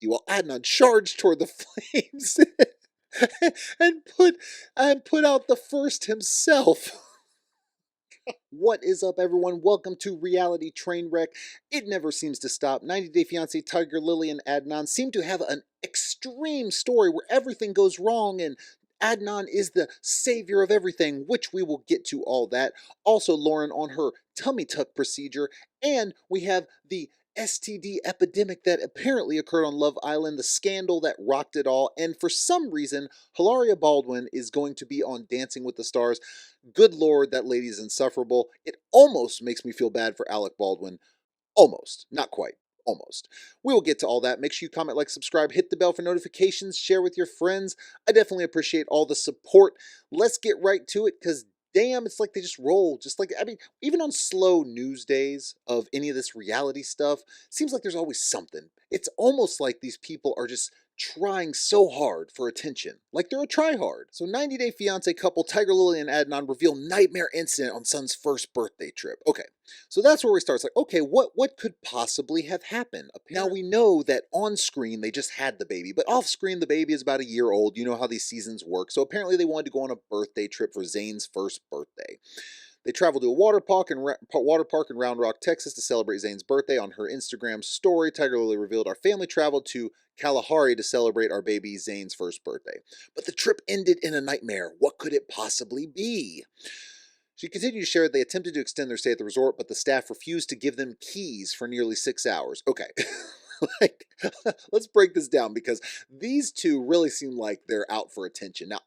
safety while Adnan charged toward the flames and put out the first himself. What is up, everyone? Welcome to Reality Trainwreck. It never seems to stop. 90 Day Fiancé, Tiger, Lily, and Adnan seem to have an extreme story where everything goes wrong and Adnan is the savior of everything, which we will get to all that. Also, Loren on her tummy tuck procedure, and we have the STD epidemic that apparently occurred on Love Island, the scandal that rocked it all, and for some reason, Hilaria Baldwin is going to be on Dancing with the Stars. Good Lord, that lady is insufferable. It almost makes me feel bad for Alec Baldwin. Almost. Not quite. Almost. We will get to all that. Make sure you comment, like, subscribe, hit the bell for notifications, share with your friends. I definitely appreciate all the support. Let's get right to it because damn, it's like they just roll. Just like, I mean, even on slow news days of any of this reality stuff, seems like there's always something. It's almost like these people are just trying so hard for attention. Like they're a tryhard. So 90 Day Fiancé couple Tiger, Lily, and Adnan reveal nightmare incident on son's first birthday trip. Okay, so that's where we start. It's like, okay, what could possibly have happened? Now we know that on screen they just had the baby, but off screen the baby is about a year old. You know how these seasons work. So apparently they wanted to go on a birthday trip for Zayn's first birthday. They traveled to a water park in Round Rock, Texas to celebrate Zayn's birthday. On her Instagram story, Tiger Lily revealed, "Our family traveled to Kalahari to celebrate our baby Zayn's first birthday. But the trip ended in a nightmare. What could it possibly be?" She continued to share that they attempted to extend their stay at the resort, but the staff refused to give them keys for nearly 6 hours. Okay. Like, let's break this down because these two really seem like they're out for attention. Now,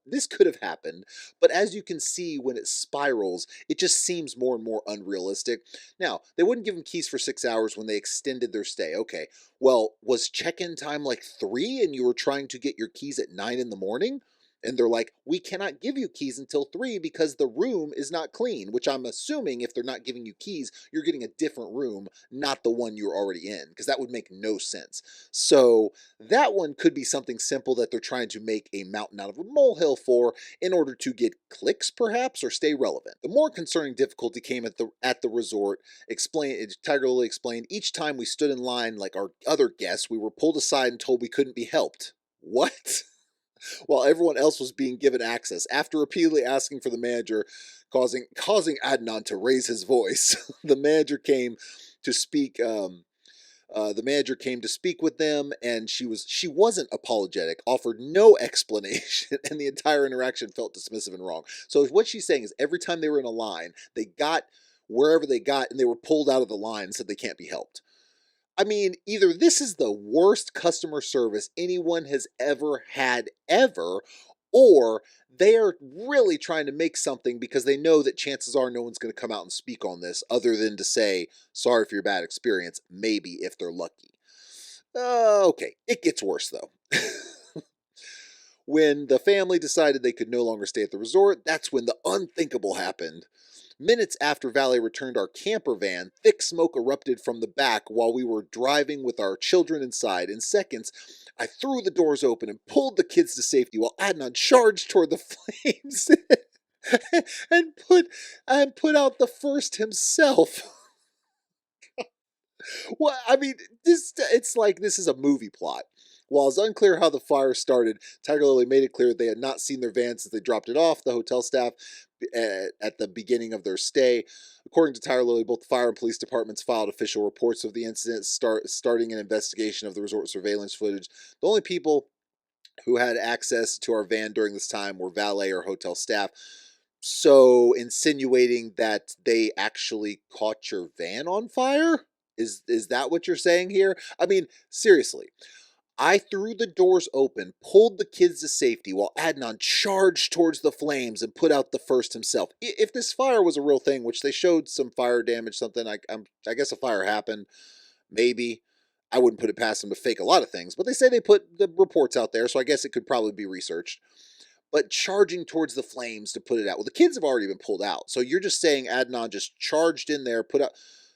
this could have happened, but as you can see, when it spirals, it just seems more and more unrealistic. Now, they wouldn't give them keys for 6 hours when they extended their stay. Okay, well, was check-in time like 3 and you were trying to get your keys at 9 in the morning? And they're like, we cannot give you keys until 3 because the room is not clean, which I'm assuming if they're not giving you keys, you're getting a different room, not the one you're already in, because that would make no sense. So that one could be something simple that they're trying to make a mountain out of a molehill for in order to get clicks, perhaps, or stay relevant. The more concerning difficulty came at the resort. Tiger Lily explained, "Each time we stood in line like our other guests, we were pulled aside and told we couldn't be helped." What? While everyone else was being given access. After repeatedly asking for the manager, causing Adnan to raise his voice, the manager came to speak. The manager came to speak with them, and she wasn't apologetic, offered no explanation, and the entire interaction felt dismissive and wrong. So what she's saying is, every time they were in a line, they got wherever they got, and they were pulled out of the line and said they can't be helped. I mean, either this is the worst customer service anyone has ever had ever, or they are really trying to make something because they know that chances are no one's going to come out and speak on this other than to say, sorry for your bad experience, maybe if they're lucky. Okay, it gets worse though. When the family decided they could no longer stay at the resort, that's when the unthinkable happened. Minutes after Valet returned our camper van, thick smoke erupted from the back while we were driving with our children inside. In seconds, I threw the doors open and pulled the kids to safety while Adnan charged toward the flames and put out the first himself. Well, I mean, it's like this is a movie plot. While it's unclear how the fire started, Tiger Lily made it clear that they had not seen their van since they dropped it off. The hotel staff at the beginning of their stay. According to Tiger Lily, both the fire and police departments filed official reports of the incident, starting an investigation of the resort surveillance footage. The only people who had access to our van during this time were valet or hotel staff. So, insinuating that they actually caught your van on fire? Is that what you're saying here? I mean, seriously. I threw the doors open, pulled the kids to safety while Adnan charged towards the flames and put out the first himself. If this fire was a real thing, which they showed some fire damage, something, I guess a fire happened, maybe. I wouldn't put it past them to fake a lot of things, but they say they put the reports out there, so I guess it could probably be researched. But charging towards the flames to put it out. Well, the kids have already been pulled out, so you're just saying Adnan just charged in there, put out.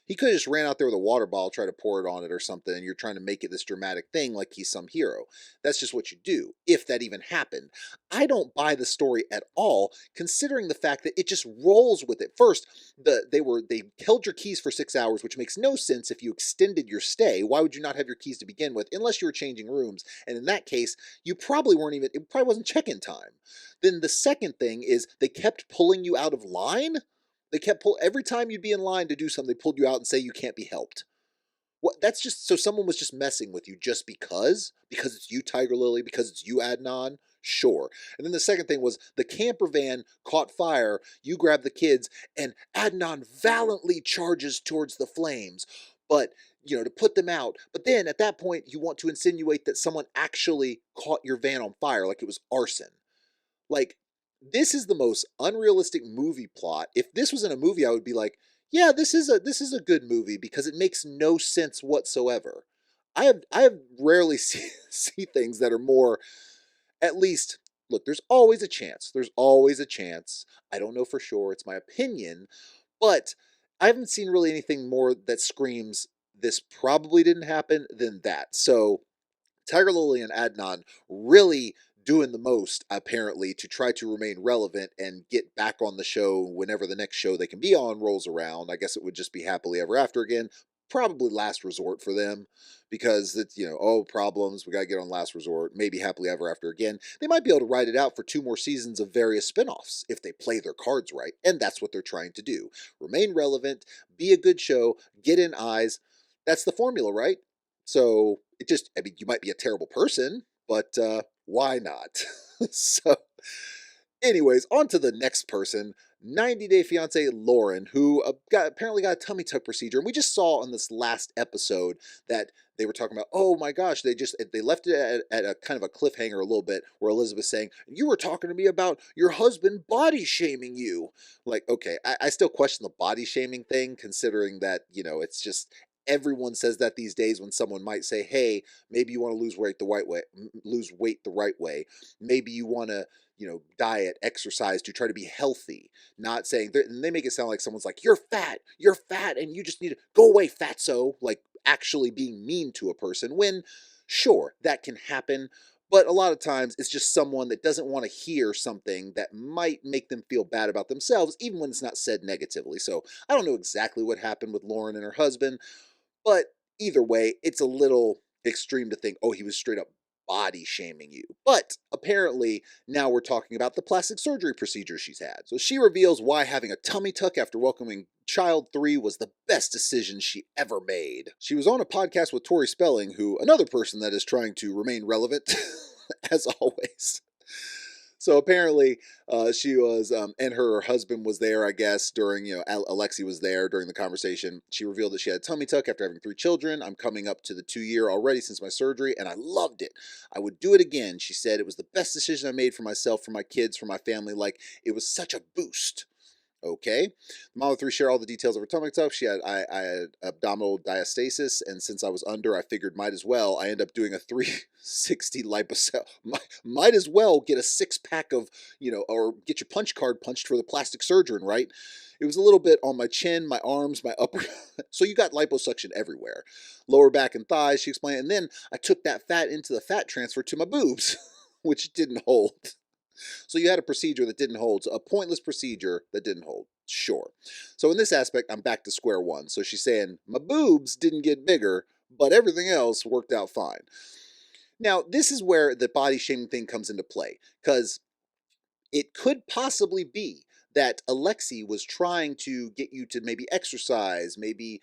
He could have just ran out there with a water bottle, try to pour it on it or something, and you're trying to make it this dramatic thing like he's some hero. That's just what you do, if that even happened. I don't buy the story at all, considering the fact that it just rolls with it. First, they held your keys for 6 hours, which makes no sense if you extended your stay. Why would you not have your keys to begin with, unless you were changing rooms? And in that case, you probably weren't even. It probably wasn't check-in time. Then the second thing is they kept pulling you out of line. They kept pull every time you'd be in line to do something, they pulled you out and say you can't be helped. What? That's just so someone was just messing with you just because it's you, Tiger Lily, because it's you, Adnan. Sure. And then the second thing was the camper van caught fire. You grab the kids, and Adnan valiantly charges towards the flames, but to put them out. But then at that point, you want to insinuate that someone actually caught your van on fire, like it was arson. Like, this is the most unrealistic movie plot. If this was in a movie, I would be like, yeah, this is a good movie because it makes no sense whatsoever. I have rarely see things that are more, at least, look, there's always a chance. There's always a chance. I don't know for sure. It's my opinion, but I haven't seen really anything more that screams this probably didn't happen than that. So Tiger Lily and Adnan really doing the most, apparently, to try to remain relevant and get back on the show whenever the next show they can be on rolls around. I guess it would just be Happily Ever After again. Probably last resort for them because it's, oh, problems, we got to get on last resort, maybe Happily Ever After again. They might be able to ride it out for 2 more seasons of various spinoffs if they play their cards right. And that's what they're trying to do. Remain relevant, be a good show, get in eyes. That's the formula, right? So you might be a terrible person, but why not? So, anyways, on to the next person, 90 Day Fiance Loren, who apparently got a tummy tuck procedure. And we just saw in this last episode that they were talking about, oh my gosh, they left it at a kind of a cliffhanger a little bit where Elizabeth's saying, you were talking to me about your husband body shaming you. Like, okay, I still question the body shaming thing, considering that, it's just, everyone says that these days when someone might say, hey, maybe you want to lose weight the right way. Maybe you want to, diet, exercise to try to be healthy. Not saying, and they make it sound like someone's like, you're fat, and you just need to go away, fatso, like actually being mean to a person, when, sure, that can happen. But a lot of times it's just someone that doesn't want to hear something that might make them feel bad about themselves, even when it's not said negatively. So I don't know exactly what happened with Loren and her husband, but either way, it's a little extreme to think, oh, he was straight up body shaming you. But apparently, now we're talking about the plastic surgery procedure she's had. So she reveals why having a tummy tuck after welcoming child 3 was the best decision she ever made. She was on a podcast with Tori Spelling, another person that is trying to remain relevant, as always. So apparently, she was, and her husband was there, I guess, during, Alexi was there during the conversation. She revealed that she had a tummy tuck after having 3 children. I'm coming up to the 2 year already since my surgery, and I loved it. I would do it again. She said it was the best decision I made for myself, for my kids, for my family. Like, it was such a boost. Okay. The mom of 3 shared all the details of her tummy tuck. I had abdominal diastasis, and since I was under, I figured might as well. I end up doing a 360 liposuction. Might as well get a 6-pack of, or get your punch card punched for the plastic surgeon, right? It was a little bit on my chin, my arms, my upper. So you got liposuction everywhere. Lower back and thighs, she explained. And then I took that fat into the fat transfer to my boobs, which didn't hold. So you had a procedure that didn't hold, so a pointless procedure that didn't hold. Sure. So in this aspect, I'm back to square one. So she's saying, my boobs didn't get bigger, but everything else worked out fine. Now, this is where the body shaming thing comes into play, because it could possibly be that Alexi was trying to get you to maybe exercise, maybe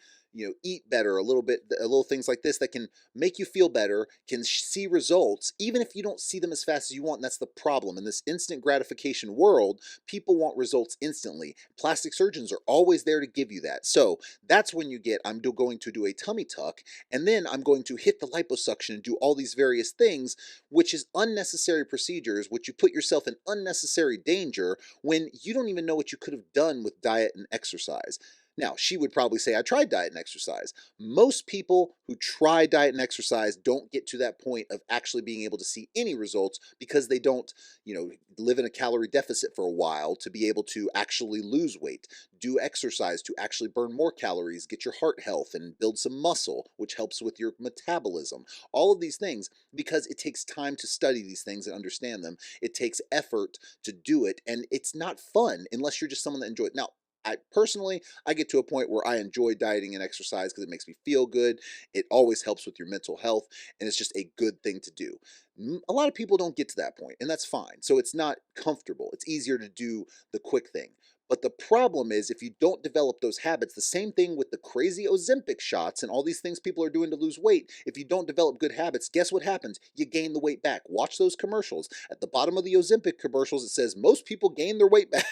eat better a little bit, a little things like this that can make you feel better, can see results, even if you don't see them as fast as you want. And that's the problem. In this instant gratification world, people want results instantly. Plastic surgeons are always there to give you that. So that's when you get, I'm going to do a tummy tuck, and then I'm going to hit the liposuction and do all these various things, which is unnecessary procedures, which you put yourself in unnecessary danger when you don't even know what you could have done with diet and exercise. Now, she would probably say, I tried diet and exercise. Most people who try diet and exercise don't get to that point of actually being able to see any results because they don't, live in a calorie deficit for a while to be able to actually lose weight, do exercise to actually burn more calories, get your heart health, and build some muscle, which helps with your metabolism. All of these things, because it takes time to study these things and understand them, it takes effort to do it, and it's not fun unless you're just someone that enjoys it. Now, I get to a point where I enjoy dieting and exercise because it makes me feel good. It always helps with your mental health, and it's just a good thing to do. A lot of people don't get to that point, and that's fine. So it's not comfortable. It's easier to do the quick thing. But the problem is, if you don't develop those habits, the same thing with the crazy Ozempic shots and all these things people are doing to lose weight. If you don't develop good habits, guess what happens? You gain the weight back. Watch those commercials. At the bottom of the Ozempic commercials, it says most people gain their weight back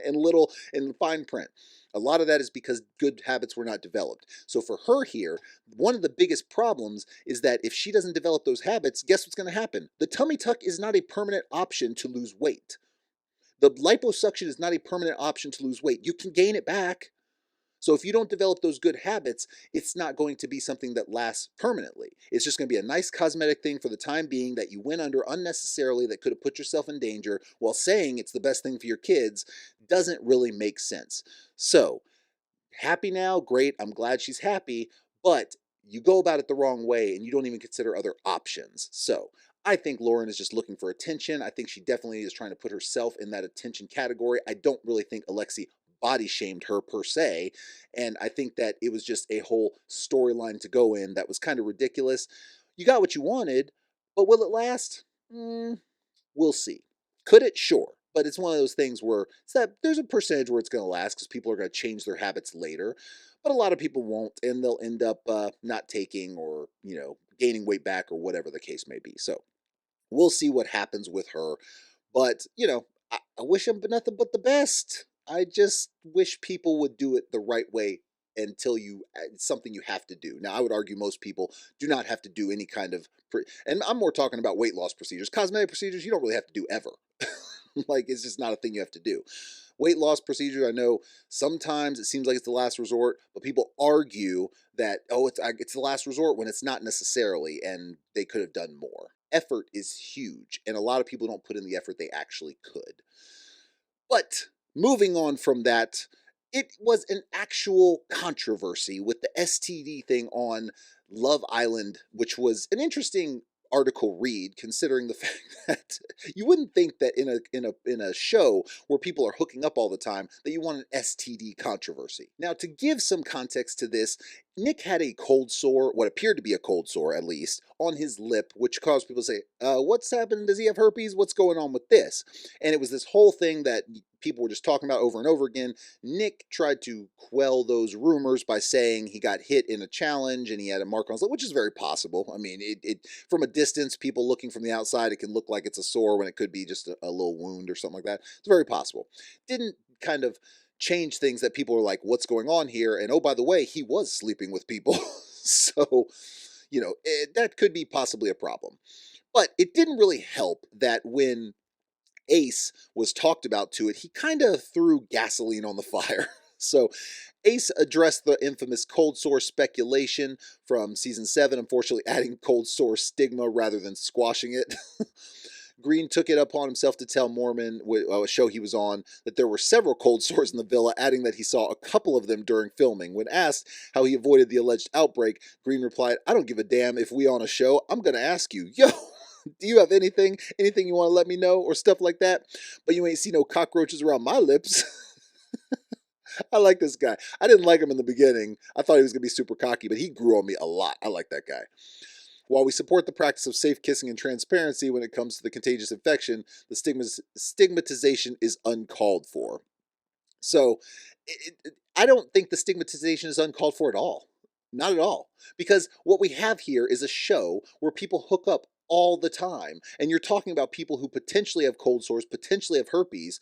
in fine print. A lot of that is because good habits were not developed. So for her here, one of the biggest problems is that if she doesn't develop those habits, guess what's going to happen? The tummy tuck is not a permanent option to lose weight. The liposuction is not a permanent option to lose weight. You can gain it back. So if you don't develop those good habits, it's not going to be something that lasts permanently. It's just going to be a nice cosmetic thing for the time being that you went under unnecessarily that could have put yourself in danger while saying it's the best thing for your kids doesn't really make sense. So, happy now, great. I'm glad she's happy, but you go about it the wrong way and you don't even consider other options. So, I think Loren is just looking for attention. I think she definitely is trying to put herself in that attention category. I don't really think Alexi body shamed her per se. And I think that it was just a whole storyline to go in that was kind of ridiculous. You got what you wanted, but will it last? We'll see. Could it? Sure. But it's one of those things where there's a percentage where it's going to last because people are going to change their habits later. But a lot of people won't, and they'll end up not taking or, gaining weight back or whatever the case may be. So we'll see what happens with her. But, I wish him nothing but the best. I just wish people would do it the right way until it's something you have to do. Now, I would argue most people do not have to do any kind of, and I'm more talking about weight loss procedures. Cosmetic procedures, you don't really have to do ever. Like, it's just not a thing you have to do. Weight loss procedures, I know sometimes it seems like it's the last resort, but people argue that, it's the last resort when it's not necessarily, and they could have done more. Effort is huge, and a lot of people don't put in the effort they actually could. But moving on from that, it was an actual controversy with the STD thing on Love Island, which was an interesting article read considering the fact that you wouldn't think that in a show where people are hooking up all the time that you want an STD controversy. Now, to give some context to this, Nick had a cold sore, what appeared to be a cold sore at least, on his lip, which caused people to say, what's happened? Does he have herpes? What's going on with this? And it was this whole thing that people were just talking about over and over again. Nick tried to quell those rumors by saying he got hit in a challenge and he had a mark on his lip, which is very possible. I mean, it from a distance, people looking from the outside, it can look like it's a sore when it could be just a little wound or something like that. It's very possible. Didn't kind of change things that people were like, what's going on here? And oh, by the way, he was sleeping with people. So, that could be possibly a problem. But it didn't really help that when Ace was talked about to it, he kind of threw gasoline on the fire. So Ace addressed the infamous cold sore speculation from season 7, unfortunately adding cold sore stigma rather than squashing it. Green took it upon himself to tell Mormon, a show he was on, that there were several cold sores in the villa, adding that he saw a couple of them during filming. When asked how he avoided the alleged outbreak, Green replied, I don't give a damn if we on a show. I'm going to ask you, yo, do you have anything you want to let me know or stuff like that? But you ain't see no cockroaches around my lips. I like this guy. I didn't like him in the beginning. I thought he was going to be super cocky, but he grew on me a lot. I like that guy. While we support the practice of safe kissing and transparency when it comes to the contagious infection, the stigmatization is uncalled for. So I don't think the stigmatization is uncalled for at all. Not at all. Because what we have here is a show where people hook up all the time. And you're talking about people who potentially have cold sores, potentially have herpes.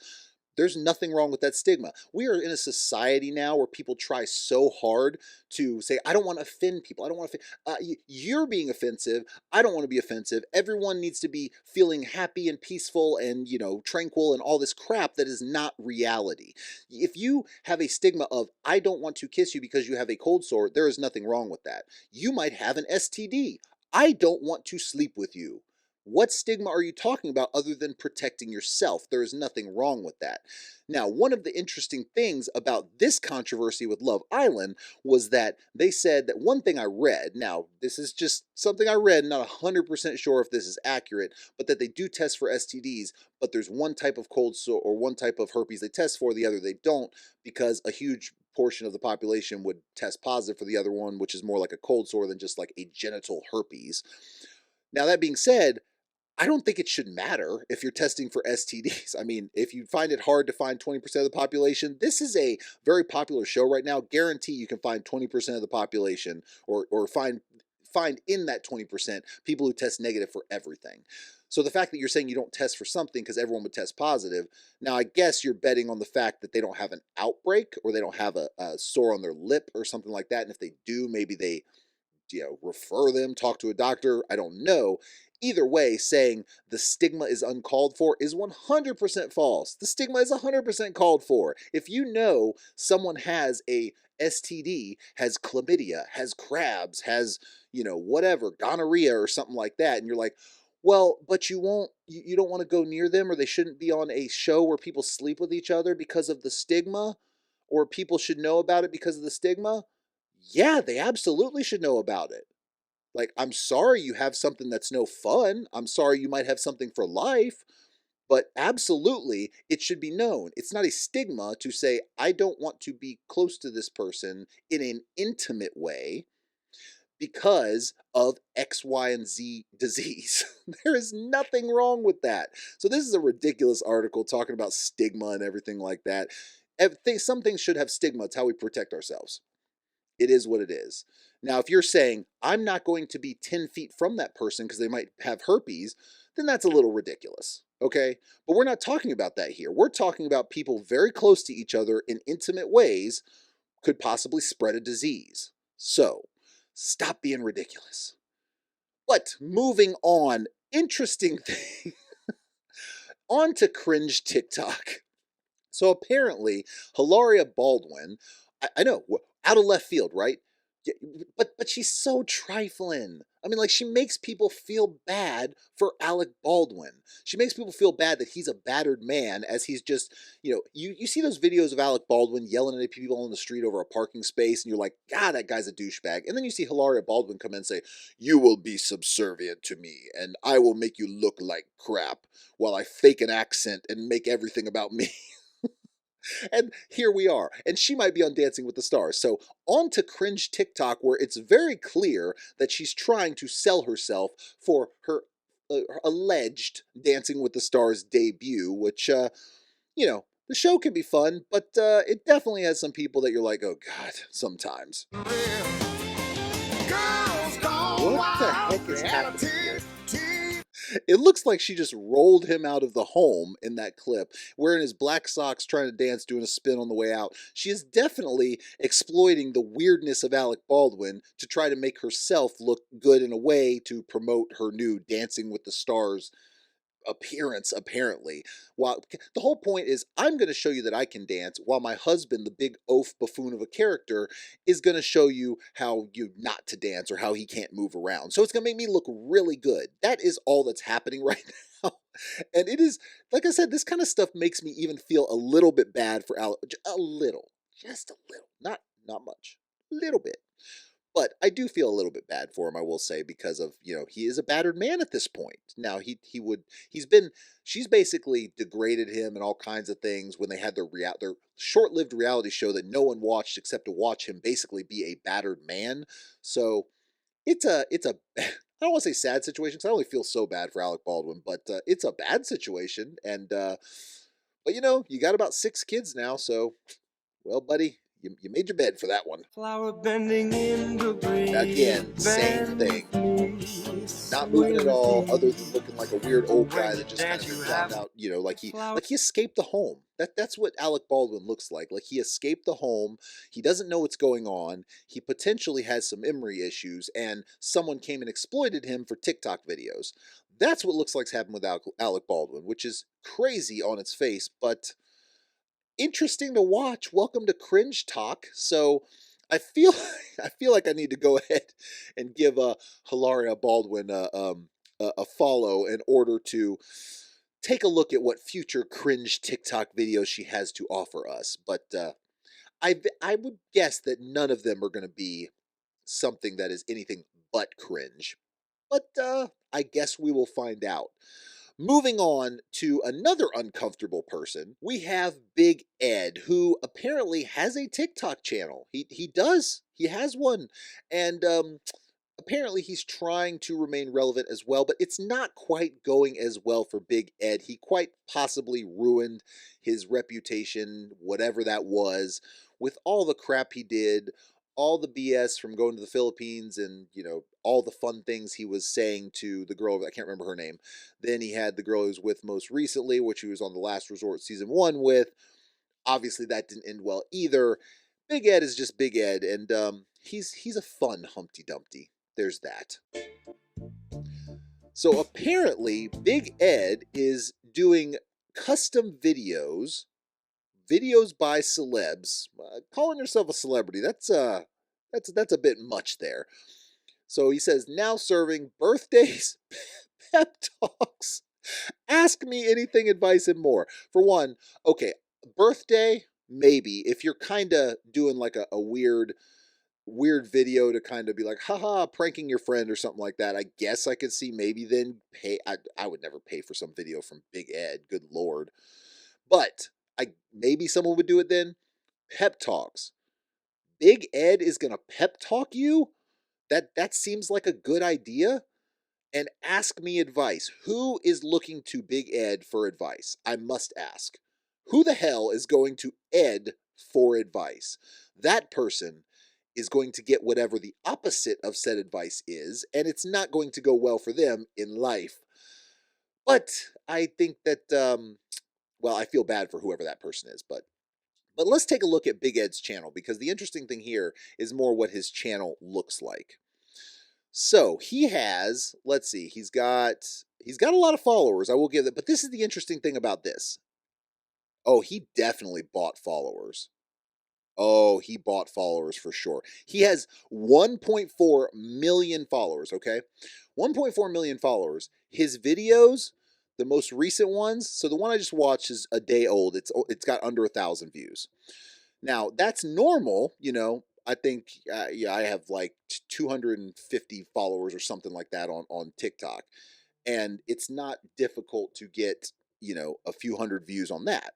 There's nothing wrong with that stigma. We are in a society now where people try so hard to say, I don't want to offend people. I don't want to, you're being offensive. I don't want to be offensive. Everyone needs to be feeling happy and peaceful and, tranquil and all this crap that is not reality. If you have a stigma of, I don't want to kiss you because you have a cold sore, there is nothing wrong with that. You might have an STD. I don't want to sleep with you. What stigma are you talking about other than protecting yourself? There is nothing wrong with that. Now, one of the interesting things about this controversy with Love Island was that they said that one thing I read, now this is just something I read, not 100% sure if this is accurate, but that they do test for STDs, but there's one type of cold sore or one type of herpes they test for, the other they don't, because a huge portion of the population would test positive for the other one, which is more like a cold sore than just like a genital herpes. Now, that being said, I don't think it should matter if you're testing for STDs. I mean, if you find it hard to find 20% of the population, this is a very popular show right now. Guarantee you can find 20% of the population or find in that 20% people who test negative for everything. So the fact that you're saying you don't test for something because everyone would test positive, now I guess you're betting on the fact that they don't have an outbreak or they don't have a sore on their lip or something like that. And if they do, maybe they refer them, talk to a doctor. I don't know. Either way, saying the stigma is uncalled for is 100% false. The stigma is 100% called for. If you know someone has a STD, has chlamydia, has crabs, has, whatever, gonorrhea or something like that, and you're like, well, but you don't want to go near them, or they shouldn't be on a show where people sleep with each other because of the stigma, or people should know about it because of the stigma. Yeah, they absolutely should know about it. Like, I'm sorry you have something that's no fun. I'm sorry you might have something for life, but absolutely it should be known. It's not a stigma to say, I don't want to be close to this person in an intimate way because of X, Y, and Z disease. There is nothing wrong with that. So, this is a ridiculous article talking about stigma and everything like that. Some things should have stigma. It's how we protect ourselves. It is what it is. Now, if you're saying, I'm not going to be 10 feet from that person because they might have herpes, then that's a little ridiculous. Okay? But we're not talking about that here. We're talking about people very close to each other in intimate ways could possibly spread a disease. So, stop being ridiculous. But moving on, interesting thing. On to cringe TikTok. So apparently, Hilaria Baldwin, I know, out of left field, right? But she's so trifling. I mean, like, she makes people feel bad for Alec Baldwin. She makes people feel bad that he's a battered man, as he's just, you see those videos of Alec Baldwin yelling at people on the street over a parking space, and you're like, God, that guy's a douchebag. And then you see Hilaria Baldwin come in and say, you will be subservient to me, and I will make you look like crap while I fake an accent and make everything about me. And here we are. And she might be on Dancing with the Stars. So on to cringe TikTok, where it's very clear that she's trying to sell herself for her alleged Dancing with the Stars debut, which, the show can be fun, but it definitely has some people that you're like, oh God, sometimes. What the heck is happening here? It looks like she just rolled him out of the home in that clip, wearing his black socks, trying to dance, doing a spin on the way out. She is definitely exploiting the weirdness of Alec Baldwin to try to make herself look good in a way to promote her new Dancing with the Stars appearance, apparently. While the whole point is, I'm going to show you that I can dance, while my husband, the big oaf buffoon of a character, is going to show you how you not to dance or how he can't move around. So it's going to make me look really good. That is all that's happening right now. And it is, like I said, this kind of stuff makes me even feel a little bit bad for Alec. A little, just a little, not much, a little bit. But I do feel a little bit bad for him, I will say, because of, he is a battered man at this point. Now, she's basically degraded him and all kinds of things when they had their short-lived reality show that no one watched except to watch him basically be a battered man. So it's a I don't want to say sad situation, because I only feel so bad for Alec Baldwin, but it's a bad situation. And but you got about 6 kids now, so, well, buddy, You made your bed for that one. Flower bending in the breeze. Again, same thing. Not moving at all, other than looking like a weird old guy that just kind of found out, like he escaped the home. That's what Alec Baldwin looks like. Like he escaped the home. He doesn't know what's going on. He potentially has some memory issues, and someone came and exploited him for TikTok videos. That's what looks like's happened with Alec Baldwin, which is crazy on its face, but interesting to watch. Welcome to Cringe Talk. So I feel I feel like I need to go ahead and give Hilaria Baldwin a follow in order to take a look at what future cringe TikTok videos she has to offer us. But I would guess that none of them are going to be something that is anything but cringe. But I guess we will find out. Moving on to another uncomfortable person, we have Big Ed, who apparently has a TikTok channel. He does. He has one. And apparently he's trying to remain relevant as well, but it's not quite going as well for Big Ed. He quite possibly ruined his reputation, whatever that was, with all the crap he did, all the BS from going to the Philippines and, all the fun things he was saying to the girl, I can't remember her name. Then he had the girl he was with most recently, which he was on The Last Resort season 1 with. Obviously that didn't end well either. Big Ed is just Big Ed, and he's a fun Humpty Dumpty. There's that. So apparently Big Ed is doing custom videos by celebs. Calling yourself a celebrity, that's a bit much there. So he says, now serving birthdays, pep talks, ask me anything, advice, and more. For one, okay, birthday, maybe, if you're kind of doing like a weird video to kind of be like, haha, pranking your friend or something like that, I guess I could see maybe then pay. I would never pay for some video from Big Ed, good lord. But maybe someone would do it then. Pep talks. Big Ed is gonna pep talk you? That seems like a good idea. And ask me advice. Who is looking to Big Ed for advice? I must ask. Who the hell is going to Ed for advice? That person is going to get whatever the opposite of said advice is, and it's not going to go well for them in life. But I think that, I feel bad for whoever that person is, but let's take a look at Big Ed's channel, because the interesting thing here is more what his channel looks like. So he has, let's see, he's got a lot of followers, I will give it, but this is the interesting thing about this. Oh, he definitely bought followers. Oh, he bought followers for sure. He has 1.4 million followers, okay? 1.4 million followers. His videos, the most recent ones, so the one I just watched is a day old. It's got under 1,000 views. Now, that's normal, I think, I have like 250 followers or something like that on TikTok. And it's not difficult to get, a few hundred views on that.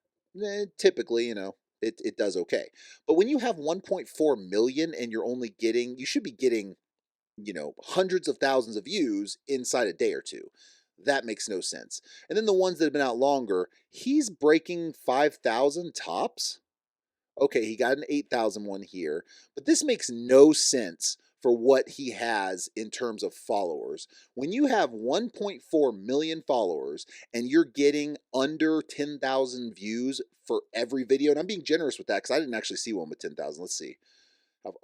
Typically, it does okay. But when you have 1.4 million and you should be getting, hundreds of thousands of views inside a day or two. That makes no sense. And then the ones that have been out longer, he's breaking 5,000 tops. Okay, he got an 8,000 one here, but this makes no sense for what he has in terms of followers. When you have 1.4 million followers and you're getting under 10,000 views for every video, and I'm being generous with that because I didn't actually see one with 10,000. Let's see.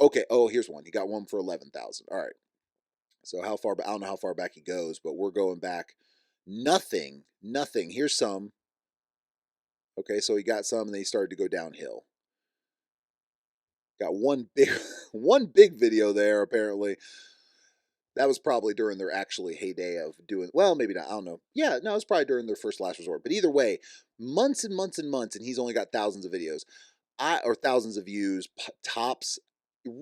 Okay, oh, here's one. He got one for 11,000. All right. So how far back? I don't know how far back he goes, but we're going back. Nothing. Here's some. Okay, so he got some and then he started to go downhill. Got one big video there, apparently. That was probably during their actually heyday of doing, well, maybe not, I don't know. Yeah, no, it was probably during their first Last Resort. But either way, months and months and months, and he's only got thousands of videos. Or thousands of views, tops.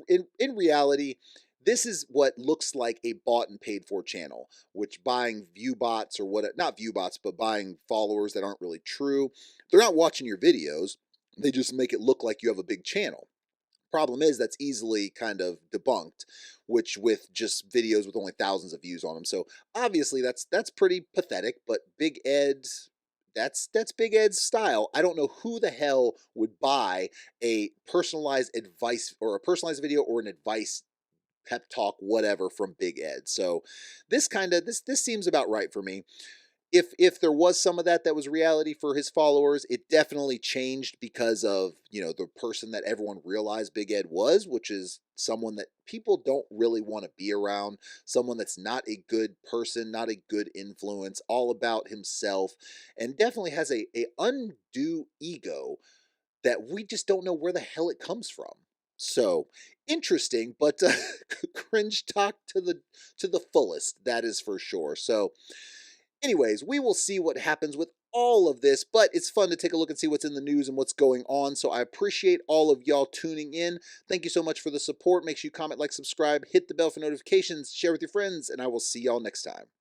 In reality, this is what looks like a bought and paid for channel, which buying view bots or what, not view bots, but buying followers that aren't really true. They're not watching your videos. They just make it look like you have a big channel. Problem is that's easily kind of debunked, which with just videos with only thousands of views on them. So obviously that's pretty pathetic, but Big Ed, that's Big Ed's style. I don't know who the hell would buy a personalized advice or a personalized video or an advice pep talk whatever from Big Ed. So this seems about right for me. If there was some of that was reality for his followers, it definitely changed because of, the person that everyone realized Big Ed was, which is someone that people don't really want to be around, someone that's not a good person, not a good influence, all about himself, and definitely has a undue ego that we just don't know where the hell it comes from. So interesting, but cringe talk to the fullest. That is for sure. So, anyways, we will see what happens with all of this, but it's fun to take a look and see what's in the news and what's going on. So I appreciate all of y'all tuning in. Thank you so much for the support. Make sure you comment, like, subscribe, hit the bell for notifications, share with your friends, and I will see y'all next time.